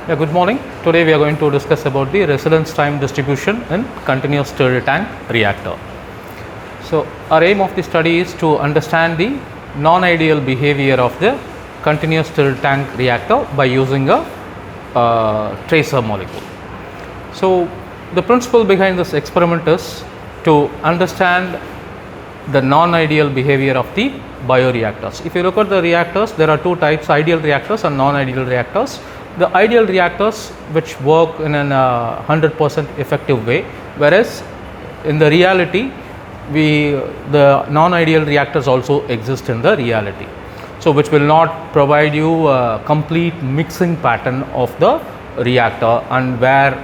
Yeah, good morning. Today we are going to discuss about the residence time distribution in continuous stirred tank reactor. So our aim of the study is to understand the non-ideal behavior of the continuous stirred tank reactor by using a tracer molecule. So the principle behind this experiment is to understand the non-ideal behavior of the bioreactors. If you look at the reactors, there are two types: ideal reactors and non-ideal reactors. The ideal reactors which work in an 100% effective way, whereas in the reality the non-ideal reactors also exist in the reality. So which will not provide you a complete mixing pattern of the reactor, and where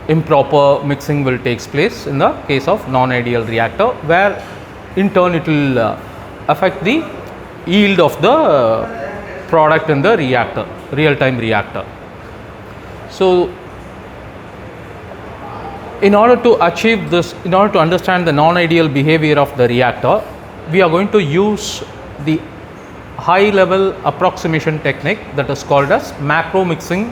improper mixing will take place in the case of non-ideal reactor, where in turn it will affect the yield of the product in the reactor, real-time reactor. So in order to achieve this, in order to understand the non-ideal behavior of the reactor, we are going to use the high-level approximation technique that is called as macro mixing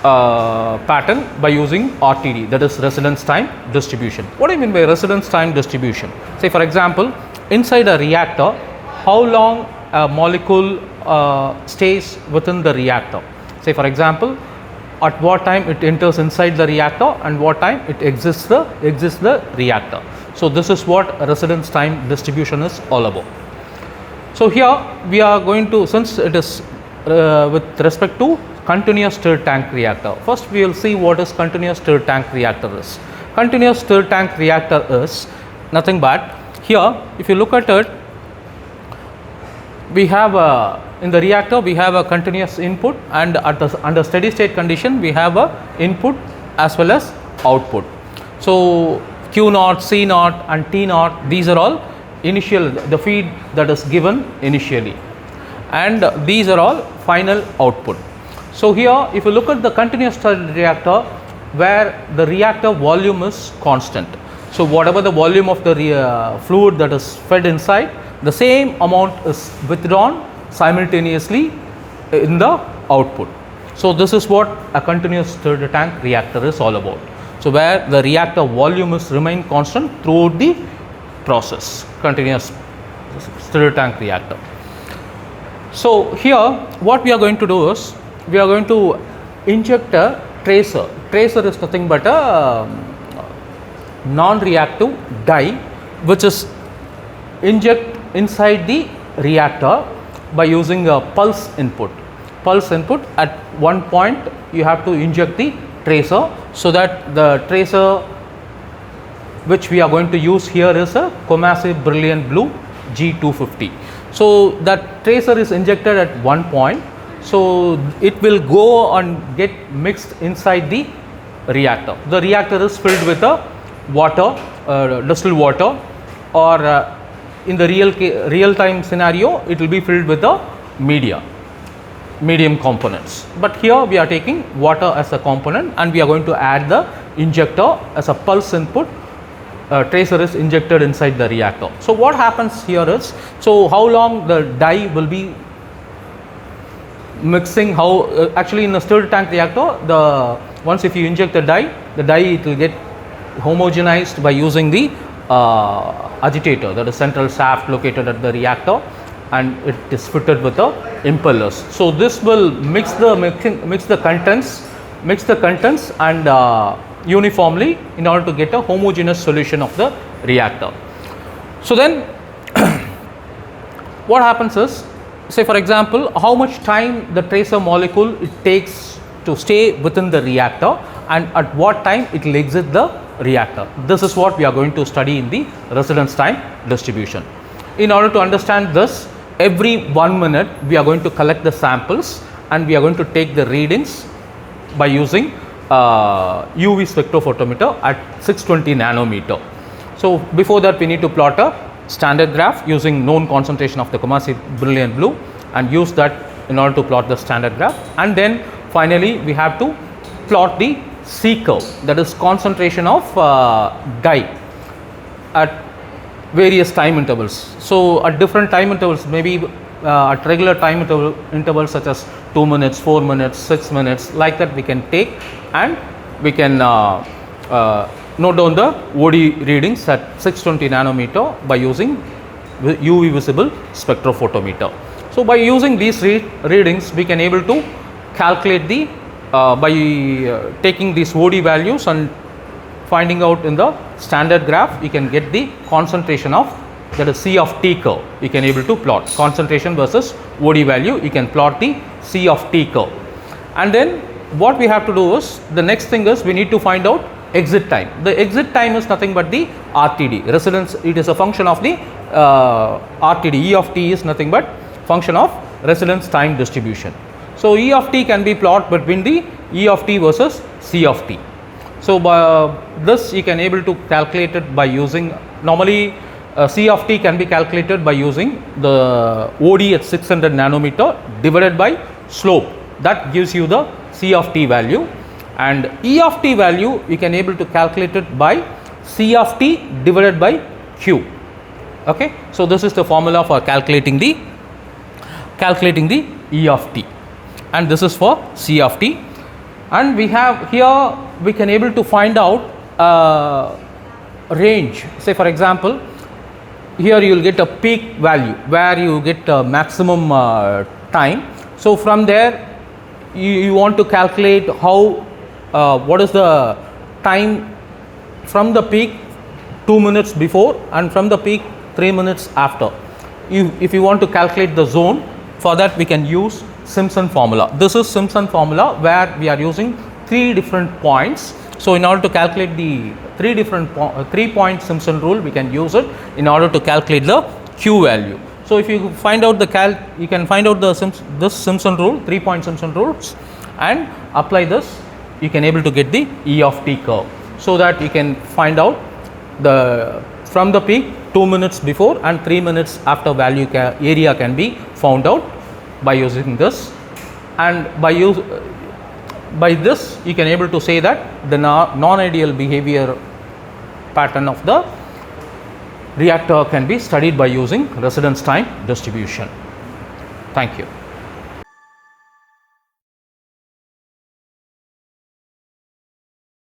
pattern by using RTD, that is residence time distribution. What do I mean by residence time distribution? Say for example, inside a reactor, how long a molecule stays within the reactor. Say for example, at what time it enters inside the reactor and what time it exits the reactor. So this is what residence time distribution is all about. So here we are going to, since it is with respect to continuous stirred tank reactor, first we will see what is continuous stirred tank reactor is. Continuous stirred tank reactor is nothing but, here if you look at it, we have in the reactor we have a continuous input, and under steady state condition we have a input as well as output. So Q naught, C naught and T naught, these are all initial, the feed that is given initially, and these are all final output. So here if you look at the continuous stirred reactor, where the reactor volume is constant, so whatever the volume of the fluid that is fed inside, the same amount is withdrawn simultaneously in the output. So this is what a continuous stirred tank reactor is all about. So where the reactor volume is remain constant throughout the process, continuous stirred tank reactor. So here what we are going to do is, we are going to inject a tracer. Tracer is nothing but a non-reactive dye which is inject inside the reactor by using a pulse input. Pulse input, at one point you have to inject the tracer, so that the tracer which we are going to use here is a Comassive Brilliant Blue G250. So that tracer is injected at one point, so it will go and get mixed inside the reactor. The reactor is filled with a water, distilled water, or in the real time scenario it will be filled with the medium components. But here we are taking water as a component, and we are going to add the injector as a pulse input. Tracer is injected inside the reactor. So what happens here is, so how long the dye will be mixing, how actually in a stirred tank reactor, the once if you inject the dye it will get homogenized by using the agitator, that is central shaft located at the reactor, and it is fitted with the impellers. So this will mix the contents and uniformly in order to get a homogeneous solution of the reactor. So then what happens is, say for example, how much time the tracer molecule it takes to stay within the reactor, and at what time it will exit the reactor. This is what we are going to study in the residence time distribution. In order to understand this, every 1 minute we are going to collect the samples, and we are going to take the readings by using UV spectrophotometer at 620 nanometer. So before that we need to plot a standard graph using known concentration of the Comassive Brilliant Blue, and use that in order to plot the standard graph, and then finally we have to plot the C curve, that is concentration of dye at various time intervals. So at different time intervals, maybe at regular time intervals such as 2 minutes, 4 minutes, 6 minutes, like that we can take, and we can note down the OD readings at 620 nanometer by using UV visible spectrophotometer. So by using these readings, we can able to calculate the by taking these OD values and finding out in the standard graph, we can get the concentration of, that is C of T curve. We can able to plot concentration versus OD value. You can plot the C of T curve, and then what we have to do is, the next thing is we need to find out exit time. The exit time is nothing but the RTD, residence. It is a function of the RTD. E of T is nothing but function of residence time distribution. So E of T can be plotted between the E of T versus C of T. So by this you can able to calculate it by using, normally C of T can be calculated by using the OD at 600 nanometer divided by slope. That gives you the C of T value, and E of T value you can able to calculate it by C of T divided by Q. Okay. So this is the formula for calculating the E of T, and this is for C of T. And we have here, we can able to find out range. Say for example, here you will get a peak value where you get a maximum time. So from there you want to calculate how what is the time from the peak 2 minutes before and from the peak 3 minutes after. If you want to calculate the zone, for that we can use Simpson formula. This is Simpson formula where we are using 3 different points. So in order to calculate the 3 point Simpson rule, we can use it in order to calculate the Q value. So if you find out the you can find out this Simpson rule, 3 point Simpson rules, and apply this, you can able to get the E of T curve, so that you can find out the from the peak 2 minutes before and 3 minutes after value area can be found out by using this. And by this you can able to say that the non-ideal behavior pattern of the reactor can be studied by using residence time distribution. Thank you.